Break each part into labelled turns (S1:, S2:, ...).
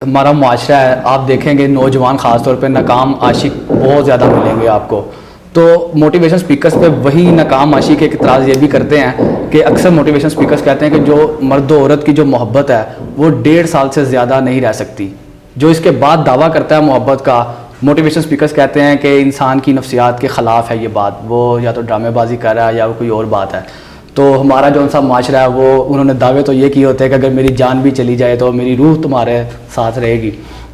S1: ہمارا معاشرہ ہے، آپ دیکھیں گے نوجوان خاص طور پہ ناکام عاشق بہت زیادہ ملیں گے آپ کو. تو موٹیویشن سپیکرز پہ وہی ناکام عاشق ایک اعتراض یہ بھی کرتے ہیں کہ اکثر موٹیویشن سپیکرز کہتے ہیں کہ جو مرد و عورت کی جو محبت ہے وہ 1.5 سال سے زیادہ نہیں رہ سکتی. جو اس کے بعد دعویٰ کرتا ہے محبت کا، موٹیویشن سپیکرز کہتے ہیں کہ انسان کی نفسیات کے خلاف ہے یہ بات، وہ یا تو ڈرامے بازی کر رہا ہے یا وہ کوئی اور بات ہے. تو ہمارا جو سا معاشرہ ہے وہ انہوں نے دعوے تو یہ کیے ہوتے ہیں کہ اگر میری جان بھی چلی جائے تو میری روح تمہارے ساتھ رہے گی.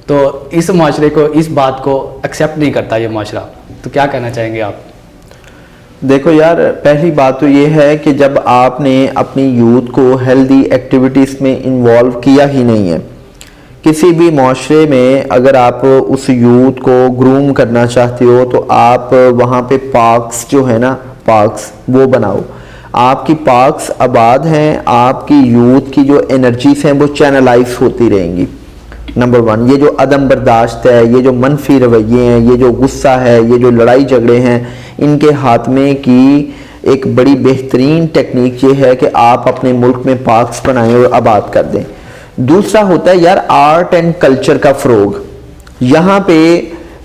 S1: تو اس معاشرے کو، اس بات کو ایکسیپٹ نہیں کرتا یہ معاشرہ. تو کیا کہنا چاہیں گے آپ؟
S2: دیکھو یار، پہلی بات تو یہ ہے کہ جب آپ نے اپنی یوتھ کو ہیلدی ایکٹیویٹیز میں انوالو کیا ہی نہیں ہے، کسی بھی معاشرے میں اگر آپ اس یوتھ کو گروم کرنا چاہتے ہو تو آپ وہاں پہ پارکس جو ہے نا، پارکس وہ بناؤ. آپ کی پارکس آباد ہیں، آپ کی یوتھ کی جو انرجیز ہیں وہ چینلائز ہوتی رہیں گی. نمبر 1، یہ جو عدم برداشت ہے، یہ جو منفی رویے ہیں، یہ جو غصہ ہے، یہ جو لڑائی جھگڑے ہیں، ان کے خاتمے کی ایک بڑی بہترین ٹیکنیک یہ ہے کہ آپ اپنے ملک میں پارکس بنائیں اور آباد کر دیں. دوسرا ہوتا ہے یار آرٹ اینڈ کلچر کا فروغ. یہاں پہ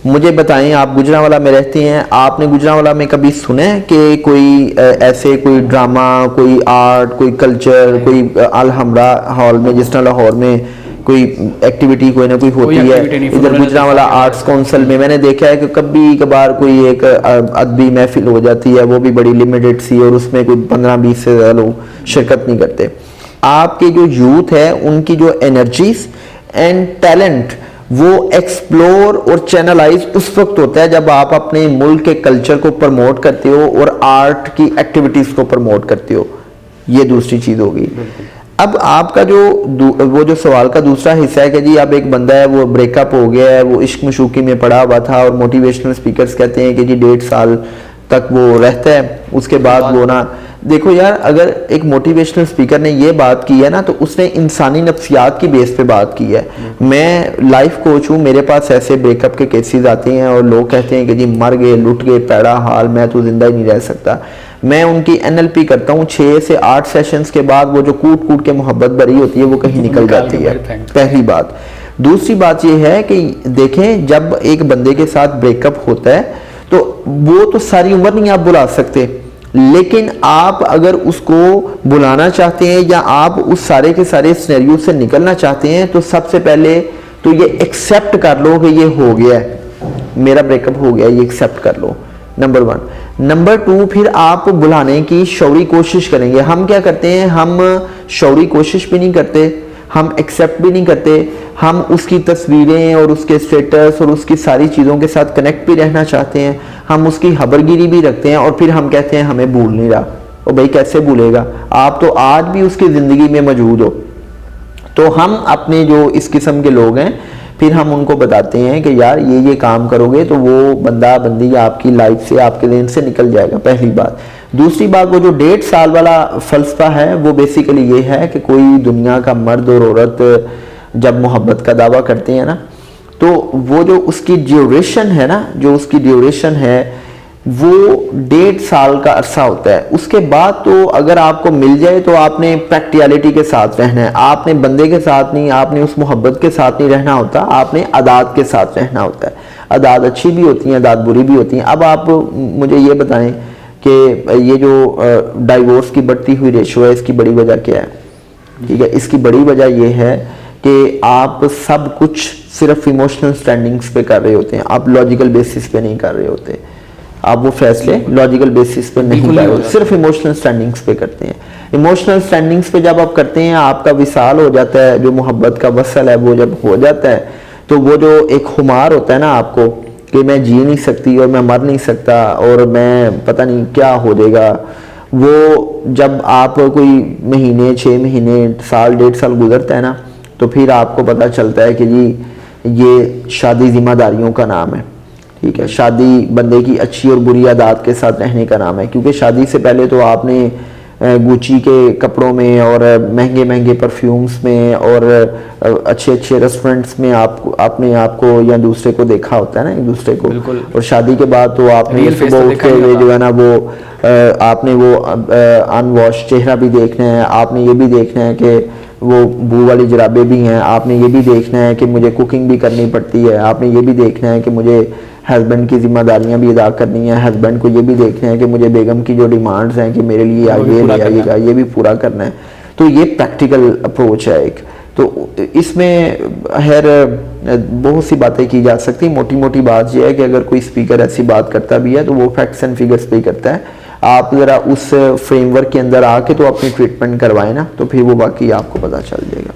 S2: مجھے بتائیں، آپ گجرانوالہ میں رہتے ہیں، آپ نے گجرانوالہ میں کبھی سنا ہے کہ کوئی ایسے کوئی ڈرامہ، کوئی آرٹ، کوئی کلچر، کوئی الحمرا ہال میں جس طرح لاہور میں کوئی ایکٹیویٹی کوئی نہ کوئی ہوتی ہے؟ ادھر گجرانوالہ آرٹس کونسل میں میں نے دیکھا ہے کہ کبھی کبھار کوئی ایک ادبی محفل ہو جاتی ہے، وہ بھی بڑی لمیٹڈ سی، اور اس میں کوئی 15-20 سے زیادہ لوگ شرکت نہیں کرتے. آپ کے جو یوتھ ہے ان کی جو انرجیز اینڈ ٹیلنٹ وہ ایکسپلور اور چینلائز اس وقت ہوتا ہے جب آپ اپنے ملک کے کلچر کو پروموٹ کرتے ہو اور آرٹ کی ایکٹیویٹیز کو پروموٹ کرتے ہو. یہ دوسری چیز ہوگی. اب آپ کا وہ جو سوال کا دوسرا حصہ ہے کہ جی اب ایک بندہ ہے وہ بریک اپ ہو گیا ہے، وہ عشق مشوقی میں پڑا ہوا تھا، اور موٹیویشنل سپیکرز کہتے ہیں کہ جی 1.5 سال تک وہ رہتا ہے، اس کے بعد وہ نا. دیکھو یار، اگر ایک موٹیویشنل سپیکر نے یہ بات کی ہے نا تو اس نے انسانی نفسیات کی بیس پہ بات کی ہے. میں لائف کوچ ہوں، میرے پاس ایسے بریک اپ کے کیسز آتے ہیں اور لوگ کہتے ہیں کہ جی مر گئے، لٹ گئے، پیڑا حال، میں تو زندہ ہی نہیں رہ سکتا. میں ان کی NLP کرتا ہوں. 6 سے 8 سیشنز کے بعد وہ جو کوٹ کوٹ کے محبت بھری ہوتی ہے وہ کہیں نکل جاتی ہے. پہلی بات. دوسری بات یہ ہے کہ دیکھیں، جب ایک بندے کے ساتھ بریک اپ ہوتا ہے تو وہ تو ساری عمر نہیں آپ بلا سکتے، لیکن آپ اگر اس کو بلانا چاہتے ہیں یا آپ اس سارے کے سارے سینیریو سے نکلنا چاہتے ہیں تو سب سے پہلے تو یہ ایکسیپٹ کر لو کہ یہ ہو گیا ہے، میرا بریک اپ ہو گیا، یہ ایکسیپٹ کر لو. نمبر 1. نمبر 2، پھر آپ بلانے کی شعوری کوشش کریں گے. ہم کیا کرتے ہیں؟ ہم شعوری کوشش بھی نہیں کرتے، ہم ایکسیپٹ بھی نہیں کرتے، ہم اس کی تصویریں اور اس کے سٹیٹس اور اس کی ساری چیزوں کے ساتھ کنیکٹ بھی رہنا چاہتے ہیں، ہم اس کی خبر گیری بھی رکھتے ہیں، اور پھر ہم کہتے ہیں ہمیں بھول نہیں رہا. اور بھائی کیسے بھولے گا؟ آپ تو آج بھی اس کی زندگی میں موجود ہو. تو ہم اپنے جو اس قسم کے لوگ ہیں پھر ہم ان کو بتاتے ہیں کہ یار یہ کام کرو گے تو وہ بندہ بندی آپ کی لائف سے، آپ کے ذہن سے نکل جائے گا. پہلی بات. دوسری بات، وہ جو 1.5 سال والا فلسفہ ہے وہ بیسیکلی یہ ہے کہ کوئی دنیا کا مرد اور عورت جب محبت کا دعویٰ کرتے ہیں نا تو وہ جو اس کی ڈیوریشن ہے نا، جو اس کی ڈیوریشن ہے وہ 1.5 سال کا عرصہ ہوتا ہے. اس کے بعد تو اگر آپ کو مل جائے تو آپ نے پریکٹیلٹی کے ساتھ رہنا ہے. آپ نے بندے کے ساتھ نہیں، آپ نے اس محبت کے ساتھ نہیں رہنا ہوتا، آپ نے عادات کے ساتھ رہنا ہوتا ہے. عادات اچھی بھی ہوتی ہیں، عادات بری بھی ہوتی ہیں. اب آپ مجھے یہ بتائیں کہ یہ جو ڈائیورس کی بڑھتی ہوئی ریشو ہے، اس کی بڑی وجہ کیا ہے؟ ٹھیک ہے، اس کی بڑی وجہ یہ ہے کہ آپ سب کچھ صرف ایموشنل سٹینڈنگز پہ کر رہے ہوتے ہیں، آپ لاجیکل بیسس پہ نہیں کر رہے ہوتے. آپ وہ فیصلے لاجیکل بیسس پہ نہیں کر رہے ہوتے، صرف ایموشنل سٹینڈنگز پہ کرتے ہیں. ایموشنل سٹینڈنگز پہ جب آپ کرتے ہیں، آپ کا وصال ہو جاتا ہے، جو محبت کا وصل ہے وہ جب ہو جاتا ہے تو وہ جو ایک خمار ہوتا ہے نا آپ کو کہ میں جی نہیں سکتی اور میں مر نہیں سکتا اور میں پتہ نہیں کیا ہو جائے گا، وہ جب آپ کوئی مہینے، 6 مہینے، سال، 1.5 سال گزرتا ہے نا تو پھر آپ کو پتہ چلتا ہے کہ جی یہ شادی ذمہ داریوں کا نام ہے. ٹھیک ہے، شادی بندے کی اچھی اور بری عادات کے ساتھ رہنے کا نام ہے. کیونکہ شادی سے پہلے تو آپ نے گوچی کے کپڑوں میں اور مہنگے مہنگے پرفیومز میں اور اچھے اچھے ریسٹورنٹس میں آپ نے آپ کو یا دوسرے کو دیکھا ہوتا ہے نا، ایک دوسرے کو. اور شادی کے بعد تو آپ نے صبح اٹھ کے جو ہے نا وہ آپ نے وہ ان واش چہرہ بھی دیکھنا ہے. آپ نے یہ بھی دیکھنا ہے کہ وہ بو والی جرابیں بھی ہیں. آپ نے یہ بھی دیکھنا ہے کہ مجھے کوکنگ بھی کرنی پڑتی ہے. آپ نے یہ بھی دیکھنا ہے کہ مجھے ہسبینڈ کی ذمہ داریاں بھی ادا کرنی ہیں. ہسبینڈ کو یہ بھی دیکھنا ہے کہ مجھے بیگم کی جو ڈیمانڈز ہیں کہ میرے لیے یہ لے آئیے گا, یہ بھی پورا کرنا ہے. تو یہ پریکٹیکل اپروچ ہے ایک. تو اس میں خیر بہت سی باتیں کی جا سکتی. موٹی موٹی بات یہ ہے کہ اگر کوئی اسپیکر ایسی بات کرتا بھی ہے تو وہ فیکٹس اینڈ فگرس پہ ہی کرتا ہے. آپ ذرا اس فریم ورک کے اندر آ کے تو اپنی ٹریٹمنٹ کروائیں نا, تو پھر وہ باقی آپ کو پتہ چل جائے گا.